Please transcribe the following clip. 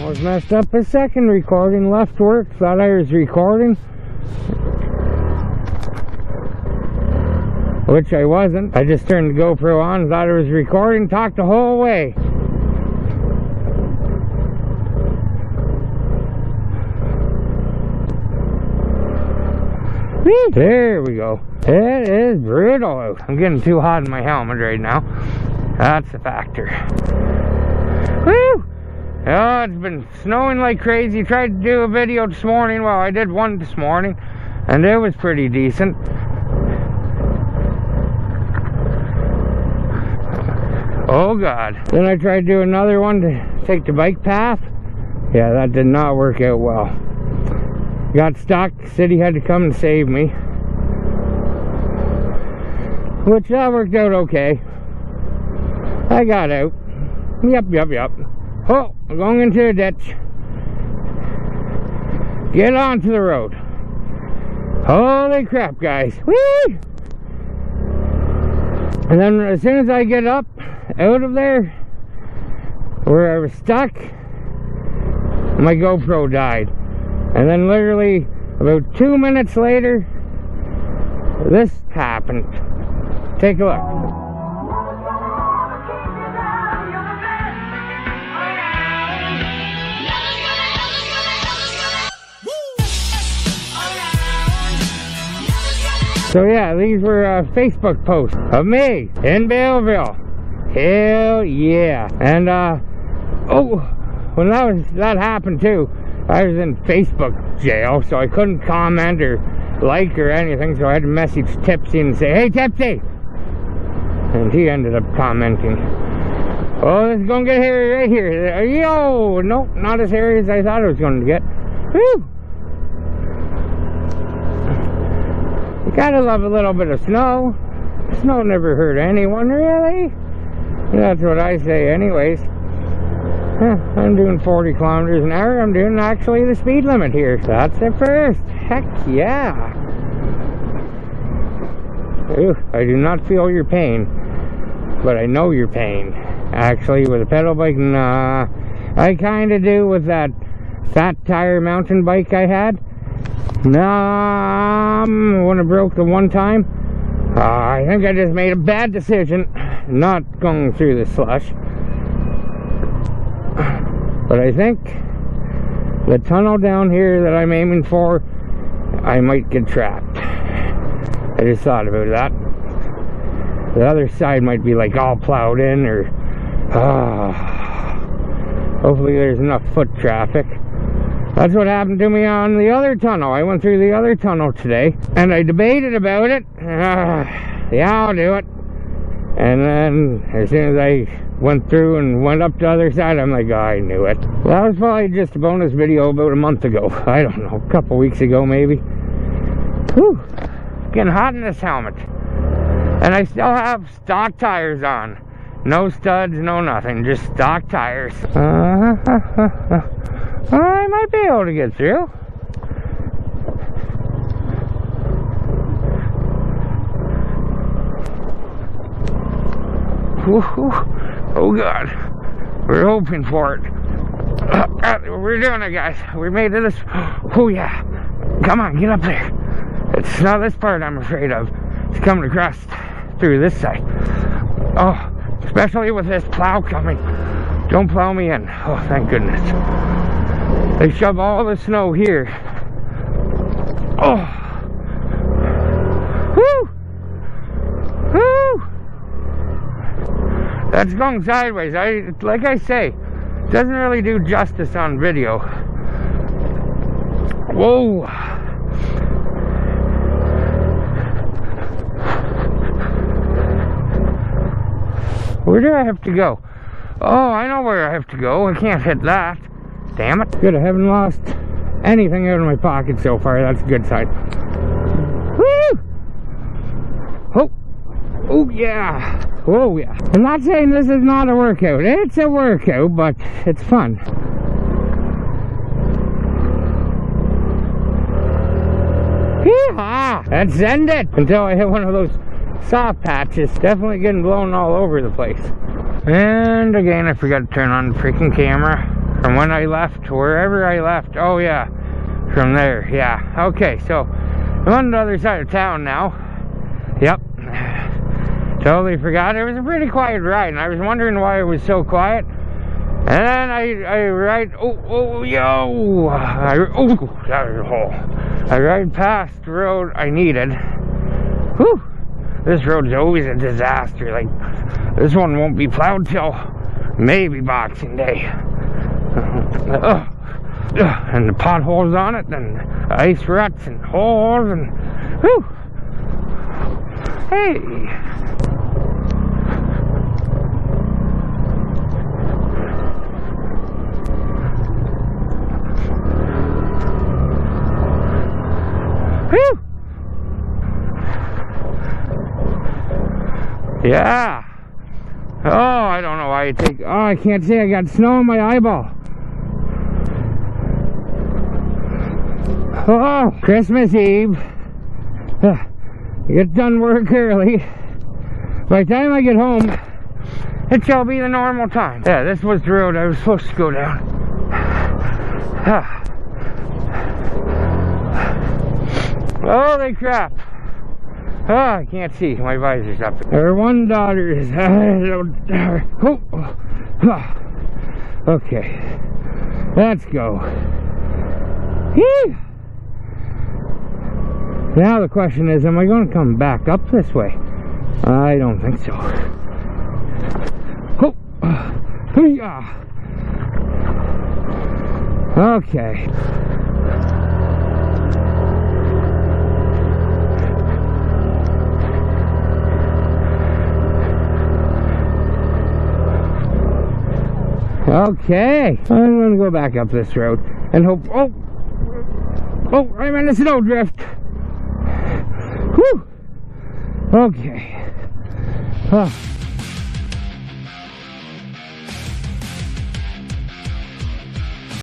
almost messed up a second recording. Left work, thought I was recording, which I wasn't. I just turned the GoPro on, thought I was recording, talked the whole way. Whee! There we go. It is brutal out. I'm getting too hot in my helmet right now. That's a factor. Woo! Oh, it's been snowing like crazy. Tried to do a video this morning. Well, I did one this morning, and it was pretty decent. Oh God. Then I tried to do another one to take the bike path. Yeah, that did not work out well. Got stuck. City had to come and save me, which that worked out okay. I got out. Yep. Oh, I'm going into a ditch. Get onto the road. Holy crap, guys. Whee! And then as soon as I get up out of there where I was stuck, my GoPro died. And then literally about 2 minutes later, this happened. Take a look. So yeah, these were Facebook posts of me in Belleville. Hell yeah. And oh, when that happened too, I was in Facebook jail, so I couldn't comment or like or anything, so I had to message Tipsy and say, hey Tipsy! And he ended up commenting, oh, this is gonna get hairy right here. Yo! Nope, not as hairy as I thought it was gonna get. Whew! You gotta love a little bit of snow. Snow never hurt anyone, really. That's what I say anyways. I'm doing 40 kilometers an hour. I'm doing actually the speed limit here. That's a first. Heck yeah. Ooh, I do not feel your pain, but I know your pain. Actually, with a pedal bike, nah. I kind of do with that fat tire mountain bike I had. Nah, when it broke the one time, I think I just made a bad decision not going through the slush. But I think the tunnel down here that I'm aiming for, I might get trapped. I just thought about that. The other side might be like all plowed in, or hopefully there's enough foot traffic. That's what happened to me on the other tunnel. I went through the other tunnel today, and I debated about it. Yeah, I'll do it. And then as soon as I went through and went up the other side, I'm like, oh, I knew it. Well, that was probably just a bonus video about a month ago. I don't know, a couple weeks ago maybe. Whew, getting hot in this helmet. And I still have stock tires on. No studs, no nothing, just stock tires. I might be able to get through. Oh God, we're hoping for it. We're doing it, guys. We made it this. Oh yeah, come on, get up there. It's not this part I'm afraid of. It's coming across through this side. Oh, especially with this plow coming. Don't plow me in. Oh, thank goodness. They shove all the snow here. Oh. Woo! Woo! That's going sideways. Like I say, doesn't really do justice on video. Whoa! Where do I have to go? Oh, I know where I have to go. I can't hit that. Damn it. Good, I haven't lost anything out of my pocket so far. That's a good sign. Woo! Oh! Oh, yeah. Oh, yeah. I'm not saying this is not a workout. It's a workout, but it's fun. Hee-haw! Let's end it until I hit one of those soft patches. Definitely getting blown all over the place. And again, I forgot to turn on the freaking camera. from when I left to wherever I left. Oh yeah, from there, yeah. Okay, so I'm on the other side of town now. Yep. Totally forgot. It was a pretty quiet ride, and I was wondering why it was so quiet. And then I ride, that was a hole. I ride past the road I needed. Whew. This road's always a disaster. Like, this one won't be plowed till maybe Boxing Day. And the potholes on it, and ice ruts and holes, and whew. Hey. Whew. Yeah. Oh, I don't know why you take. Oh, I can't see. I got snow in my eyeball. Oh, Christmas Eve. Get done work early. By the time I get home, it shall be the normal time. Yeah, this was the road I was supposed to go down. Holy crap. Oh, I can't see. My visor's up. Her one daughter is... Okay. Let's go. Now the question is, am I going to come back up this way? I don't think so. Okay. Okay, I'm gonna go back up this road and hope. Oh, I'm in a snowdrift. Whew. Okay.